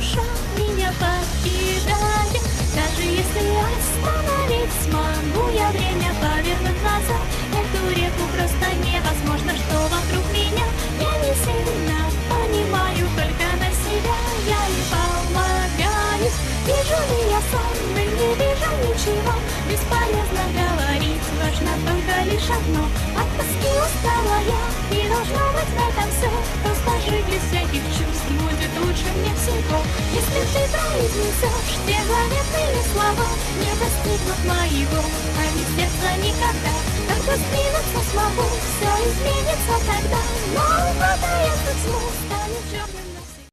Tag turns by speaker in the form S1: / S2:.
S1: душа меня покидает. Даже если остановить смогу я время повернуть назад, эту реку просто невозможно, что вокруг меня. Я не сильно понимаю, только на себя я и полагаюсь. Вижу ли я сон, и не вижу ничего. Бесполезно говорить, важно только лишь одно. От тоски устала я, и должно быть в этом все. Просто жить без всяких чувств будет лучше мне всего. Если ты произнесешь те заветные слова, не достигнут моего, а не сердца никогда. Когда сдвинуться смогу, все изменится тогда. Но падая тут смог, станет черным.